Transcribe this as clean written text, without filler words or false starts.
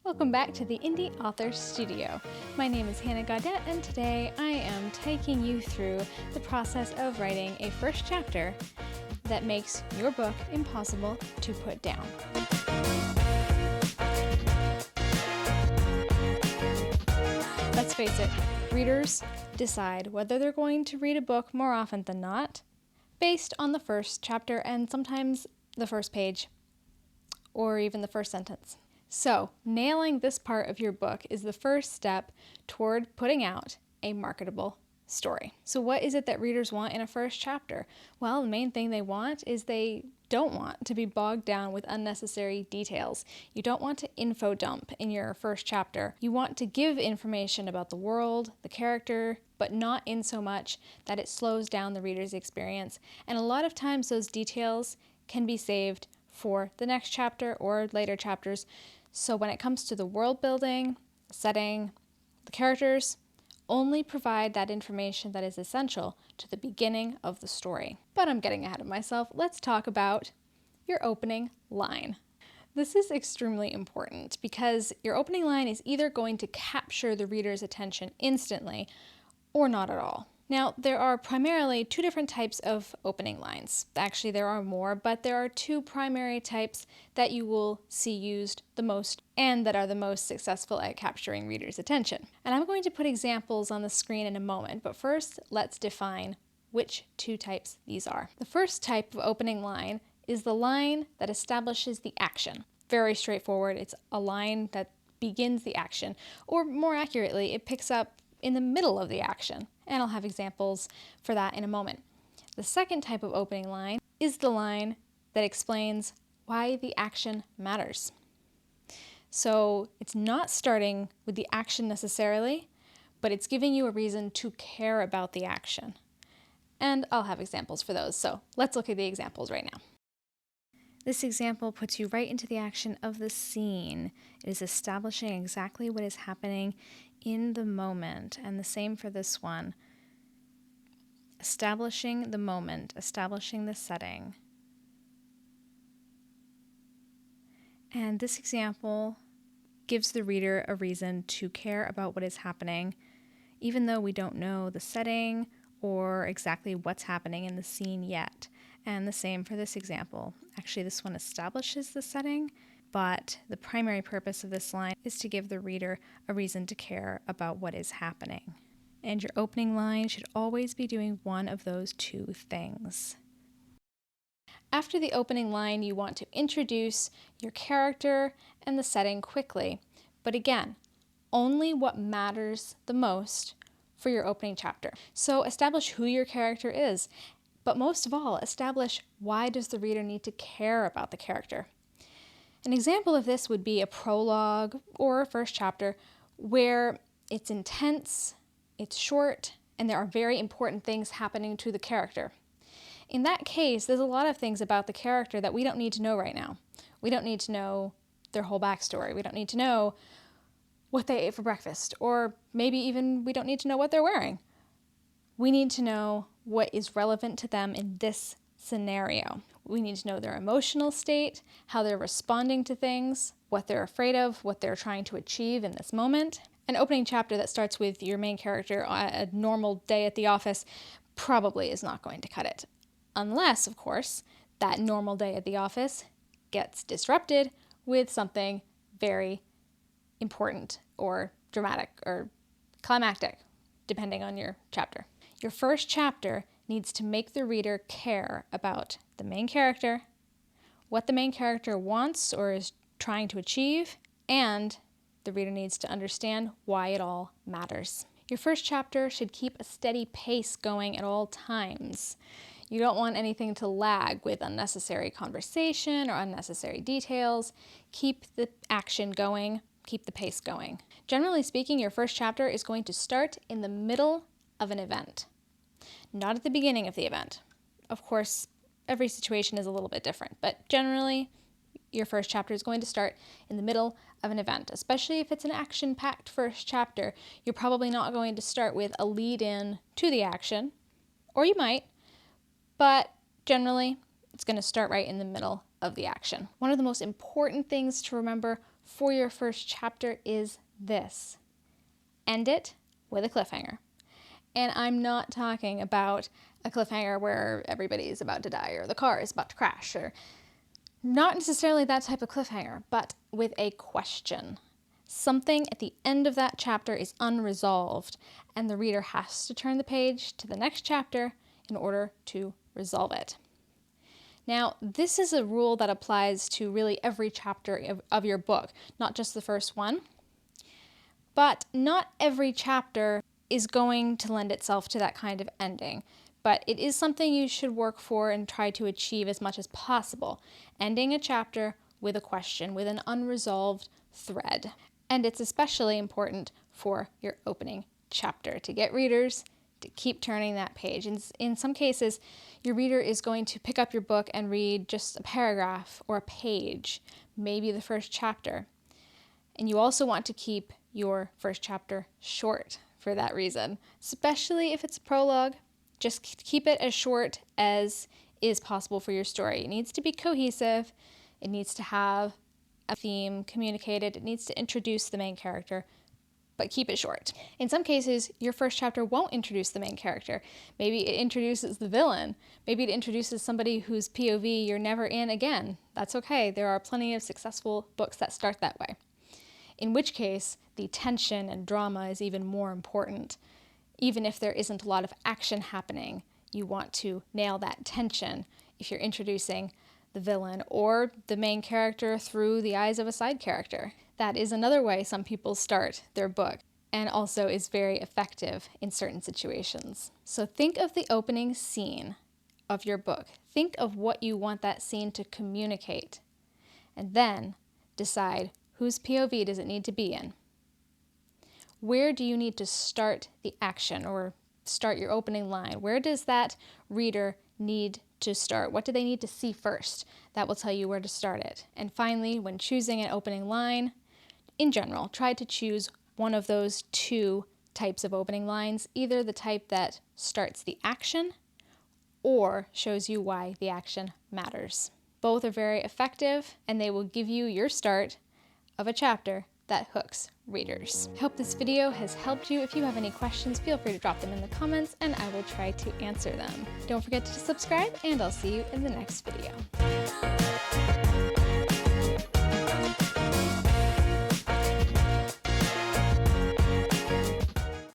Welcome back to the Indie Author Studio. My name is Hannah Gaudette, and today I am taking you through the process of writing a first chapter that makes your book impossible to put down. Let's face it, readers decide whether they're going to read a book more often than not based on the first chapter and sometimes the first page or even the first sentence. So, nailing this part of your book is the first step toward putting out a marketable story. So what is it that readers want in a first chapter? Well, the main thing they want is they don't want to be bogged down with unnecessary details. You don't want to info dump in your first chapter. You want to give information about the world, the character, but not in so much that it slows down the reader's experience. And a lot of times those details can be saved for the next chapter or later chapters. So when it comes to the world building, the setting, the characters, only provide that information that is essential to the beginning of the story. But I'm getting ahead of myself. Let's talk about your opening line. This is extremely important because your opening line is either going to capture the reader's attention instantly or not at all. Now, there are primarily two different types of opening lines. Actually, there are more, but there are two primary types that you will see used the most and that are the most successful at capturing readers' attention. And I'm going to put examples on the screen in a moment, but first, let's define which two types these are. The first type of opening line is the line that establishes the action. Very straightforward. It's a line that begins the action, or more accurately, it picks up in the middle of the action. And I'll have examples for that in a moment. The second type of opening line is the line that explains why the action matters. So it's not starting with the action necessarily, but it's giving you a reason to care about the action. And I'll have examples for those. So let's look at the examples right now. This example puts you right into the action of the scene. It is establishing exactly what is happening in the moment, and the same for this one. Establishing the moment, establishing the setting. And this example gives the reader a reason to care about what is happening, even though we don't know the setting or exactly what's happening in the scene yet. And the same for this example. Actually, this one establishes the setting, but the primary purpose of this line is to give the reader a reason to care about what is happening. And your opening line should always be doing one of those two things. After the opening line, you want to introduce your character and the setting quickly. But again, only what matters the most for your opening chapter. So establish who your character is, but most of all, establish why does the reader need to care about the character. An example of this would be a prologue or a first chapter where it's intense, it's short, and there are very important things happening to the character. In that case, there's a lot of things about the character that we don't need to know right now. We don't need to know their whole backstory. We don't need to know what they ate for breakfast, or maybe even we don't need to know what they're wearing. We need to know what is relevant to them in this scenario. We need to know their emotional state, how they're responding to things, what they're afraid of, what they're trying to achieve in this moment. An opening chapter that starts with your main character on a normal day at the office probably is not going to cut it. Unless, of course, that normal day at the office gets disrupted with something very important or dramatic or climactic, depending on your chapter. Your first chapter needs to make the reader care about the main character, what the main character wants or is trying to achieve, and the reader needs to understand why it all matters. Your first chapter should keep a steady pace going at all times. You don't want anything to lag with unnecessary conversation or unnecessary details. Keep the action going, keep the pace going. Generally speaking, your first chapter is going to start in the middle of an event, not at the beginning of the event. Of course, every situation is a little bit different, but generally, your first chapter is going to start in the middle of an event. Especially if it's an action-packed first chapter, you're probably not going to start with a lead-in to the action, or you might, but generally, it's going to start right in the middle of the action. One of the most important things to remember for your first chapter is this: end it with a cliffhanger. And I'm not talking about a cliffhanger where everybody is about to die or the car is about to crash, or not necessarily that type of cliffhanger, but with a question. Something at the end of that chapter is unresolved, and the reader has to turn the page to the next chapter in order to resolve it. Now, this is a rule that applies to really every chapter of your book, not just the first one. But not every chapter is going to lend itself to that kind of ending. But it is something you should work for and try to achieve as much as possible. Ending a chapter with a question, with an unresolved thread. And it's especially important for your opening chapter to get readers to keep turning that page. In some cases, your reader is going to pick up your book and read just a paragraph or a page, maybe the first chapter. And you also want to keep your first chapter short for that reason, especially if it's a prologue. Just keep it as short as is possible for your story. It needs to be cohesive. It needs to have a theme communicated. It needs to introduce the main character, but keep it short. In some cases, your first chapter won't introduce the main character. Maybe it introduces the villain. Maybe it introduces somebody whose POV you're never in again. That's okay. There are plenty of successful books that start that way. In which case, the tension and drama is even more important. Even if there isn't a lot of action happening, you want to nail that tension if you're introducing the villain or the main character through the eyes of a side character. That is another way some people start their book, and also is very effective in certain situations. So think of the opening scene of your book. Think of what you want that scene to communicate, and then decide whose POV does it need to be in. Where do you need to start the action or start your opening line? Where does that reader need to start? What do they need to see first? That will tell you where to start it. And finally, when choosing an opening line, in general, try to choose one of those two types of opening lines, either the type that starts the action or shows you why the action matters. Both are very effective, and they will give you your start of a chapter that hooks readers. I hope this video has helped you. If you have any questions, feel free to drop them in the comments and I will try to answer them. Don't forget to subscribe, and I'll see you in the next video.